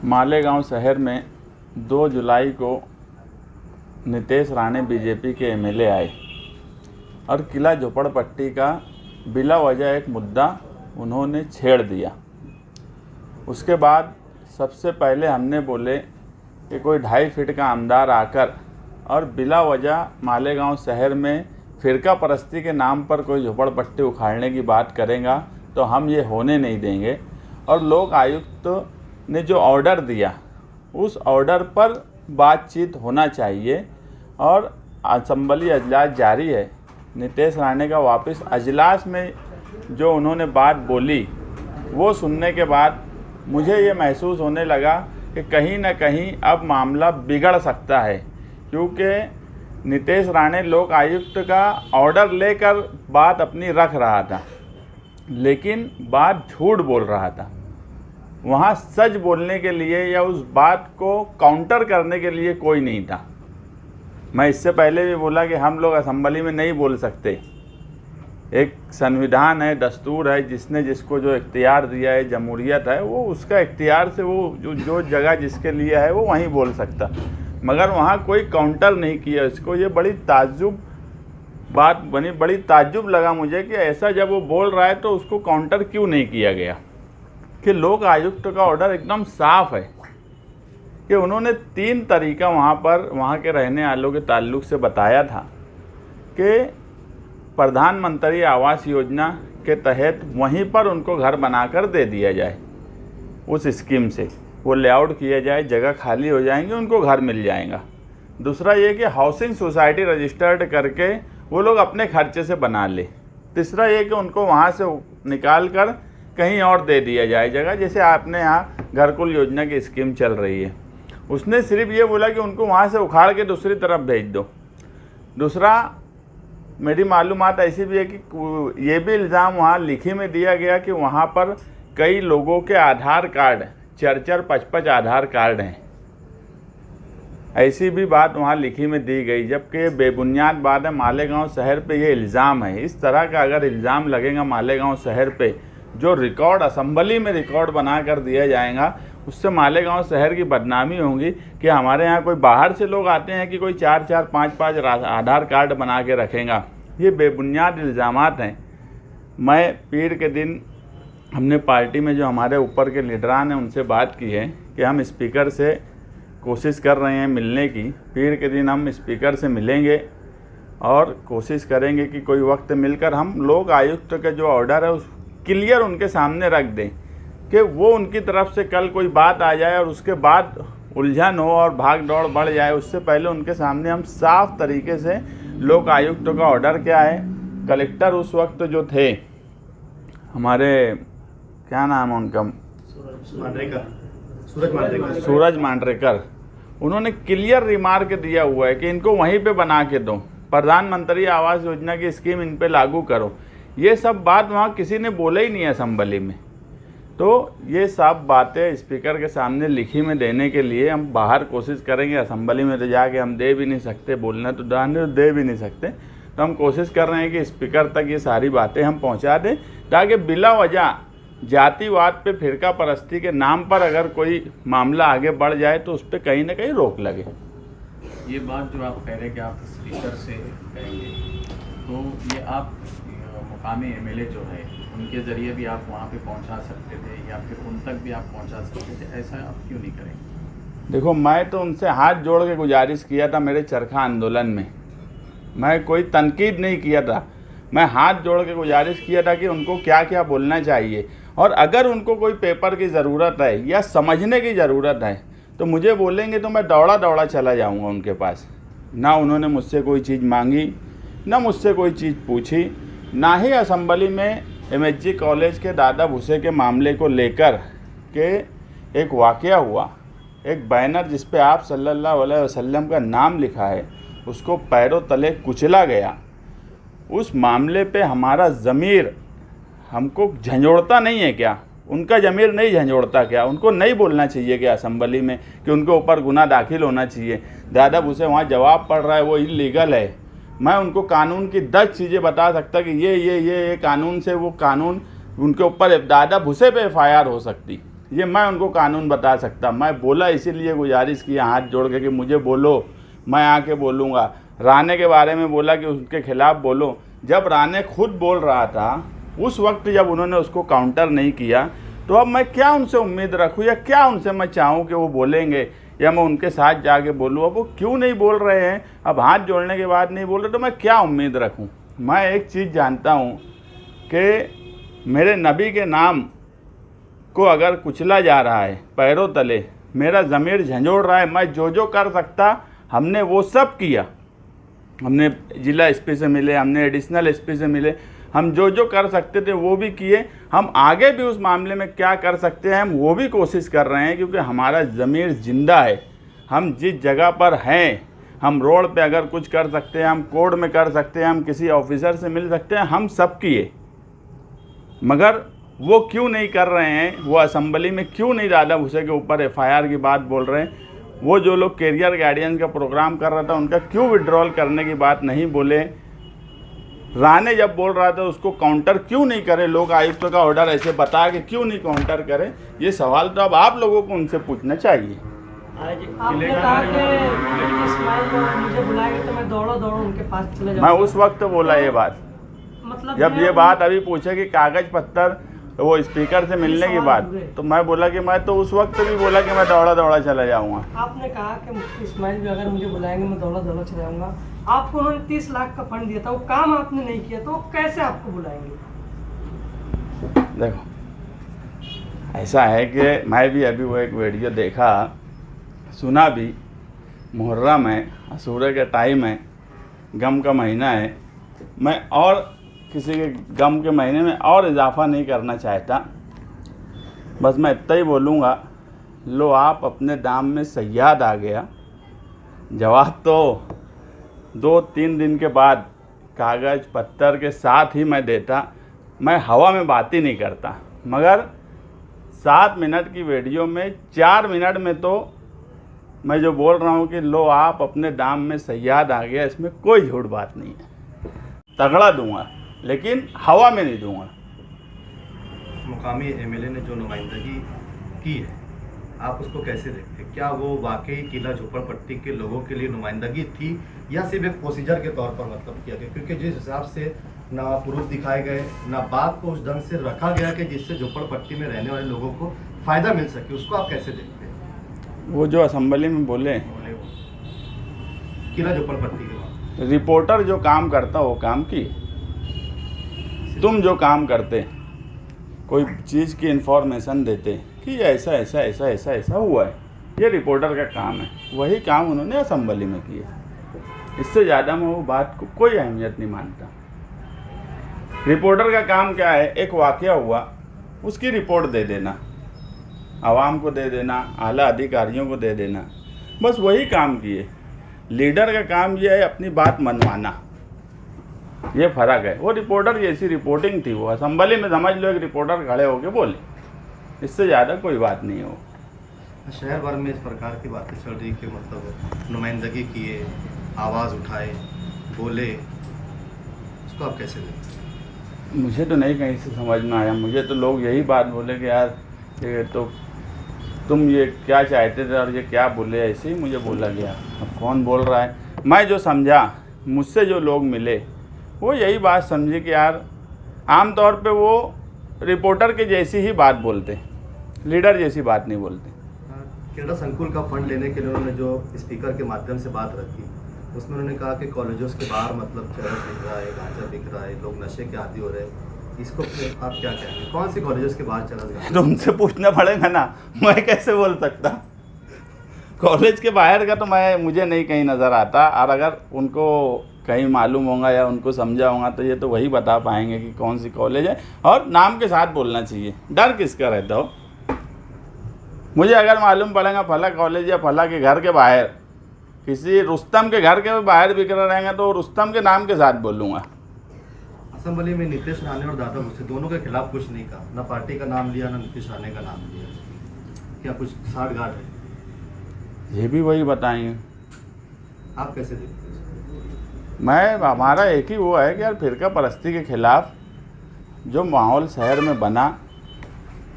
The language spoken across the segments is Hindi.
मालेगांव शहर में 2 जुलाई को नितेश राणे बीजेपी के एमएलए आए और किला झोपड़पट्टी का बिला वजह एक मुद्दा उन्होंने छेड़ दिया। उसके बाद सबसे पहले हमने बोले कि कोई 2.5 फीट का आमदार आकर और बिला वजह मालेगांव शहर में फ़िरका परस्ती के नाम पर कोई झोपड़पट्टी उखाड़ने की बात करेगा तो हम ये होने नहीं देंगे। और लोक आयुक्त ने जो ऑर्डर दिया उस ऑर्डर पर बातचीत होना चाहिए और असेंबली अजलास जारी है। नितेश राणे का वापस अजलास में जो उन्होंने बात बोली वो सुनने के बाद मुझे ये महसूस होने लगा कि कहीं ना कहीं अब मामला बिगड़ सकता है, क्योंकि नितेश राणे लोक आयुक्त का ऑर्डर लेकर बात अपनी रख रहा था, लेकिन बात झूठ बोल रहा था। वहाँ सच बोलने के लिए या उस बात को काउंटर करने के लिए कोई नहीं था। मैं इससे पहले भी बोला कि हम लोग असेंबली में नहीं बोल सकते। एक संविधान है, दस्तूर है, जिसने जिसको जो इख्तियार दिया है, जमहूरियत है, वो उसका इख्तियार से वो जो जगह जिसके लिए है वो वहीं बोल सकता। मगर वहाँ कोई काउंटर नहीं किया इसको। ये बड़ी ताज्जुब बात बनी, बड़ी ताज्जुब लगा मुझे कि ऐसा जब वो बोल रहा है तो उसको काउंटर क्यों नहीं किया गया। कि लोक आयुक्त का ऑर्डर एकदम साफ है कि उन्होंने 3 तरीका वहाँ के रहने वालों के ताल्लुक़ से बताया था कि प्रधानमंत्री आवास योजना के तहत वहीं पर उनको घर बनाकर दे दिया जाए। उस स्कीम से वो लेआउट किया जाए, जगह खाली हो जाएंगी, उनको घर मिल जाएगा। दूसरा ये कि हाउसिंग सोसाइटी रजिस्टर्ड करके वो लोग अपने खर्चे से बना ले। तीसरा ये कि उनको वहाँ से निकाल कर कहीं और दे दिया जाए जगह, जैसे आपने यहाँ घरकुल योजना की स्कीम चल रही है। उसने सिर्फ ये बोला कि उनको वहाँ से उखाड़ के दूसरी तरफ भेज दो। दूसरा, मेरी मालूमात ऐसी भी है कि ये भी इल्ज़ाम वहाँ लिखी में दिया गया कि वहाँ पर कई लोगों के आधार कार्ड 4-4, 5-5 आधार कार्ड हैं। ऐसी भी बात वहाँ लिखी में दी गई, जबकि बेबुनियाद बात है। मालेगांव शहर पे ये इल्ज़ाम है। इस तरह का अगर इल्ज़ाम लगेगा मालेगांव शहर पे, जो रिकॉर्ड असेंबली में रिकॉर्ड बना कर दिया जाएगा, उससे मालेगांव शहर की बदनामी होगी कि हमारे यहाँ कोई बाहर से लोग आते हैं कि कोई 4-4, 5-5 आधार कार्ड बना के रखेगा। ये बेबुनियाद इल्ज़ामात हैं। मैं पीर के दिन हमने पार्टी में जो हमारे ऊपर के लीडरान हैं उनसे बात की है कि हम स्पीकर से कोशिश कर रहे हैं मिलने की। पीर के दिन हम स्पीकर से मिलेंगे और कोशिश करेंगे कि कोई वक्त मिलकर हम लोक आयुक्त का जो ऑर्डर है उस क्लियर उनके सामने रख दें कि वो उनकी तरफ से कल कोई बात आ जाए और उसके बाद उलझन हो और भाग दौड़ बढ़ जाए। उससे पहले उनके सामने हम साफ तरीके से लोक आयुक्त का ऑर्डर क्या है। कलेक्टर उस वक्त जो थे हमारे, क्या नाम है उनका, सूरज मांडरेकर, उन्होंने क्लियर रिमार्क दिया हुआ है कि इनको वहीं पे बना के दो, प्रधानमंत्री आवास योजना की स्कीम इन पे लागू करो। ये सब बात वहाँ किसी ने बोला ही नहीं असेंबली में। तो ये सब बातें स्पीकर के सामने लिखी में देने के लिए हम बाहर कोशिश करेंगे। असेंबली में तो जाके हम दे भी नहीं सकते, बोलना तो दे भी नहीं सकते। तो हम कोशिश कर रहे हैं कि स्पीकर तक ये सारी बातें हम पहुंचा दें, ताकि बिला वजह जातिवाद पे, फिरका परस्ती के नाम पर अगर कोई मामला आगे बढ़ जाए तो उस पर कहीं ना कहीं रोक लगे। ये बात जो आप कह रहे हैं कि आप स्पीकर से करेंगे, तो ये आप मुकामी एमएलए जो है उनके ज़रिए भी आप वहाँ पे पहुँचा सकते थे या फिर उन तक भी आप पहुँचा सकते थे, ऐसा आप क्यों नहीं करेंगे? देखो, मैं तो उनसे हाथ जोड़ के गुजारिश किया था मेरे चरखा आंदोलन में। मैं कोई तनकीद नहीं किया था, मैं हाथ जोड़ के गुजारिश किया था कि उनको क्या क्या बोलना चाहिए, और अगर उनको कोई पेपर की ज़रूरत है या समझने की ज़रूरत है तो मुझे बोलेंगे तो मैं दौड़ा दौड़ा चला जाऊँगा उनके पास। ना उन्होंने मुझसे कोई चीज़ मांगी, ना मुझसे कोई चीज़ पूछी, ना ही असेंबली में एमएचजी कॉलेज के दादा भूसे के मामले को लेकर के एक वाक़या हुआ। एक बैनर जिस पे आप सल्लल्लाहु अलैहि वसल्लम का नाम लिखा है उसको पैरों तले कुचला गया। उस मामले पे हमारा ज़मीर हमको झंझोड़ता नहीं है क्या? उनका ज़मीर नहीं झंझोड़ता क्या? उनको नहीं बोलना चाहिए क्या असेंबली में कि उनके ऊपर गुनाह दाखिल होना चाहिए? दादा भूसे वहाँ जवाब पढ़ रहा है, वो इलीगल है। मैं उनको कानून की 10 चीज़ें बता सकता कि ये कानून से वो कानून उनके ऊपर दादा भूसे पे FIR हो सकती, ये मैं उनको कानून बता सकता। मैं बोला इसीलिए गुजारिश किया हाथ जोड़ के कि मुझे बोलो, मैं आके बोलूँगा। राणे के बारे में बोला कि उसके खिलाफ़ बोलो। जब राणे खुद बोल रहा था उस वक्त जब उन्होंने उसको काउंटर नहीं किया, तो अब मैं क्या उनसे उम्मीद रखूँ या क्या उनसे मैं चाहूँ कि वो बोलेंगे या मैं उनके साथ जाके बोलूँ। अब वो क्यों नहीं बोल रहे हैं, अब हाथ जोड़ने के बाद नहीं बोल रहे, तो मैं क्या उम्मीद रखूँ। मैं एक चीज़ जानता हूँ कि मेरे नबी के नाम को अगर कुचला जा रहा है पैरों तले, मेरा ज़मीर झंझोड़ रहा है, मैं जो कर सकता हमने वो सब किया। हमने ज़िला SP से मिले, हमने एडिशनल SP से मिले, हम जो कर सकते थे वो भी किए। हम आगे भी उस मामले में क्या कर सकते हैं हम वो भी कोशिश कर रहे हैं, क्योंकि हमारा ज़मीर ज़िंदा है। हम जिस जगह पर हैं, हम रोड पे अगर कुछ कर सकते हैं, हम कोर्ट में कर सकते हैं, हम किसी ऑफिसर से मिल सकते हैं, हम सब किए। मगर वो क्यों नहीं कर रहे हैं, वो असेंबली में क्यों नहीं दादा भूसे के ऊपर FIR की बात बोल रहे हैं। वो जो लोग कैरियर गाइडेंस का प्रोग्राम कर रहा था उनका क्यों विड्रॉल करने की बात नहीं बोले। राणे जब बोल रहा था उसको काउंटर क्यों नहीं करे, लोक आयुक्त का ऑर्डर ऐसे बता के क्यों नहीं काउंटर करे। ये सवाल तो अब आप लोगों को उनसे पूछना चाहिए। आपने कहा कि इस्माइल मुझे बुलाएंगे तो मैं दौड़ो उनके पास चले जाऊंगा। मैं उस वक्त बोला ये बात, मतलब जब ये बात अभी पूछे कि कागज पत्तर वो स्पीकर से मिलने की बात, तो मैं बोला कि मैं तो उस वक्त भी बोला कि मैं दौड़ा चला जाऊंगा। आपने कहा कि मुफ्ती इस्माइल भी अगर मुझे बुलाएंगे मैं दौड़ा चला जाऊंगा। आपको उन्होंने 30 लाख का फंड दिया था, वो काम आपने नहीं किया, तो वो कैसे आपको बुलाएंगे। देखो ऐसा है कि मैं भी अभी वो एक वीडियो देखा, सुना भी। मुहर्रम है, अशूरे का टाइम है, गम का महीना है। मैं और किसी के गम के महीने में और इजाफा नहीं करना चाहता। बस मैं इतना ही बोलूँगा, लो आप अपने दाम में सयाद आ गया। जवाब तो 2-3 दिन के बाद कागज़ पत्तर के साथ ही मैं देता। मैं हवा में बात ही नहीं करता, मगर 7 मिनट की वीडियो में 4 मिनट में तो मैं जो बोल रहा हूँ कि लो आप अपने दाम में सयाद आ गया, इसमें कोई झूठ बात नहीं है। तगड़ा दूंगा लेकिन हवा में नहीं दूंगा। मुकामी MLA ने जो नुमाइंदगी की है, आप उसको कैसे देखते हैं? क्या वो वाकई किला झोपड़पट्टी के लोगों के लिए नुमाइंदगी थी या सिर्फ एक प्रोसीजर के तौर पर मतलब किया गया? क्योंकि जिस हिसाब से ना प्रूफ दिखाए गए, ना बात को उस ढंग से रखा गया कि जिससे झोपड़पट्टी में रहने वाले लोगों को फ़ायदा मिल सके, उसको आप कैसे देखते हैं? वो जो असेंबली में बोले किला झोपड़पट्टी के बाद रिपोर्टर जो काम करता वो काम की, तुम जो काम करते कोई चीज़ की इन्फॉर्मेशन देते कि ऐसा हुआ है, ये रिपोर्टर का काम है। वही काम उन्होंने असेंबली में किया। इससे ज़्यादा मैं वो बात को कोई अहमियत नहीं मानता। रिपोर्टर का काम क्या है, एक वाक़या हुआ उसकी रिपोर्ट दे देना, आवाम को दे देना, आला अधिकारियों को दे देना, बस वही काम किए। लीडर का काम ये है अपनी बात मनवाना, ये फ़र्क है। वो रिपोर्टर जैसी रिपोर्टिंग थी, वो असेंबली में समझ लो एक रिपोर्टर खड़े होके बोले, इससे ज़्यादा कोई बात नहीं हो। शहर भर में इस प्रकार की बातें चल रही कि मतलब नुमाइंदगी किए, आवाज़ उठाए, बोले, उसको आप कैसे देखते? मुझे तो नहीं कहीं से समझ में आया। मुझे तो लोग यही बात बोले कि यार ये तो तुम ये क्या चाहते थे और ये क्या बोले, ऐसे ही मुझे बोला गया। अब कौन बोल रहा है, मैं जो समझा, मुझसे जो लोग मिले वो यही बात समझे कि यार आम तौर पे वो रिपोर्टर के जैसी ही बात बोलते, लीडर जैसी बात नहीं बोलते। क्रीड़ा संकुल का फंड लेने के लिए उन्होंने जो स्पीकर के माध्यम से बात रखी, उसमें उन्होंने कहा कि कॉलेजों के बाहर मतलब चरस दिख रहा है, गांजा दिख रहा है, लोग नशे के आदी हो रहे हैं। इसको आप क्या कहेंगे? कौन सी कॉलेजेस के बाहर चरस गांजा? तो उनसे पूछना पड़ेगा ना, मैं कैसे बोल सकता। कॉलेज के बाहर का तो मुझे नहीं कहीं नज़र आता, और अगर उनको कहीं मालूम होगा या उनको समझा होगा तो ये तो वही बता पाएंगे कि कौन सी कॉलेज है, और नाम के साथ बोलना चाहिए। डर किसका रहता हो? मुझे अगर मालूम पड़ेगा फला कॉलेज या फला के घर के बाहर, किसी रुस्तम के घर के बाहर बिक रहे रहेंगे तो रुस्तम के नाम के साथ बोलूँगा। असेंबली में नीतीश राणे और दादा भूसे दोनों के खिलाफ कुछ नहीं कहा, ना पार्टी का नाम लिया, ना नीतीश राणे का नाम लिया। क्या कुछ साठ गांठ है? ये भी वही बताएंगे। आप कैसे देखते हैं? हमारा एक ही वो है कि यार फिरका परस्ती के खिलाफ जो माहौल शहर में बना,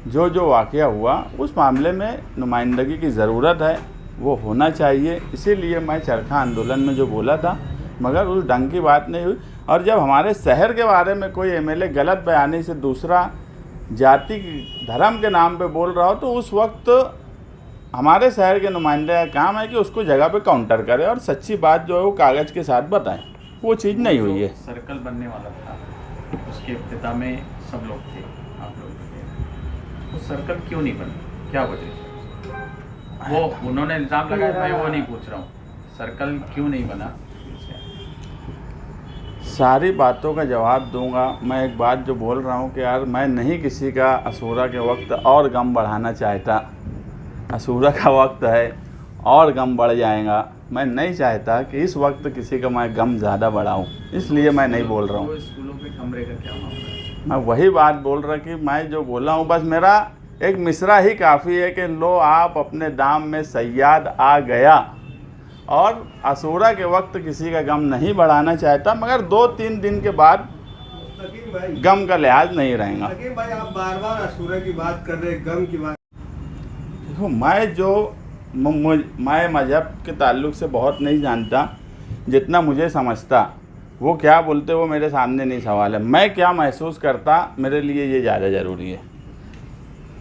जो वाक़या हुआ, उस मामले में नुमाइंदगी की ज़रूरत है, वो होना चाहिए। इसीलिए मैं चरखा आंदोलन में जो बोला था, मगर उस ढंग की बात नहीं हुई। और जब हमारे शहर के बारे में कोई एमएलए गलत बयानी से दूसरा जाति धर्म के नाम पे बोल रहा हो, तो उस वक्त हमारे शहर के नुमाइंदे का काम है कि उसको जगह पे काउंटर करे और सच्ची बात जो है वो कागज़ के साथ बताएं। वो चीज़ नहीं हुई है। सर्कल बनने वाला था, उसके इब्तिदा में सब लोग थे, आप लोग थे, वो सर्कल क्यों नहीं बना, क्या वजह? वो उन्होंने इल्ज़ाम लगाया, मैं वो नहीं पूछ रहा हूँ, सर्कल क्यों नहीं बना? सारी बातों का जवाब दूंगा। मैं एक बात जो बोल रहा हूँ कि यार मैं नहीं किसी का असूरा के वक्त और गम बढ़ाना चाहता। असूरा का वक्त है और गम बढ़ जाएगा। मैं नहीं चाहता कि इस वक्त किसी का मैं गम ज़्यादा बढ़ाऊँ, इसलिए मैं नहीं बोल रहा हूँ। स्कूलों पे कमरे का क्या मामला है? मैं वही बात बोल रहा कि मैं जो बोला हूँ, बस मेरा एक मिसरा ही काफ़ी है कि लो आप अपने दाम में सयाद आ गया। और असूरा के वक्त किसी का गम नहीं बढ़ाना चाहता, मगर 2-3 दिन के बाद गम का लिहाज नहीं रहेगा। भाई आप बार बार असूरा की बात कर रहे हैं, गम की बात। देखो, मैं मज़हब के ताल्लुक़ से बहुत नहीं जानता, जितना मुझे समझता। वो क्या बोलते वो मेरे सामने नहीं सवाल है। मैं क्या महसूस करता, मेरे लिए ये ज़्यादा ज़रूरी है।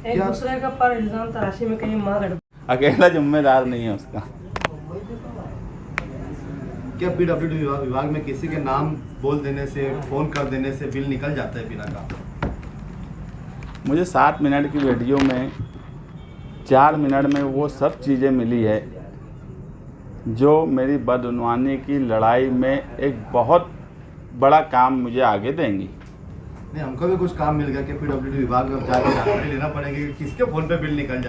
एक दूसरे का पर इल्ज़ाम तराशी में कहीं मार अकेला जिम्मेदार नहीं है उसका। क्या पीडब्ल्यूडी विभाग में किसी के नाम बोल देने से, फ़ोन कर देने से बिल निकल जाता है बिना काम? मुझे 7 मिनट की वीडियो में 4 मिनट में वो सब चीज़ें मिली है जो मेरी बदउनवानी की लड़ाई में एक बहुत बड़ा काम मुझे आगे देंगी। नहीं, हमको भी कुछ काम मिल गया कि पीडब्ल्यूडी विभाग में जाकर जानकारी लेना पड़ेगी कि किसके फ़ोन पे बिल निकल जाए।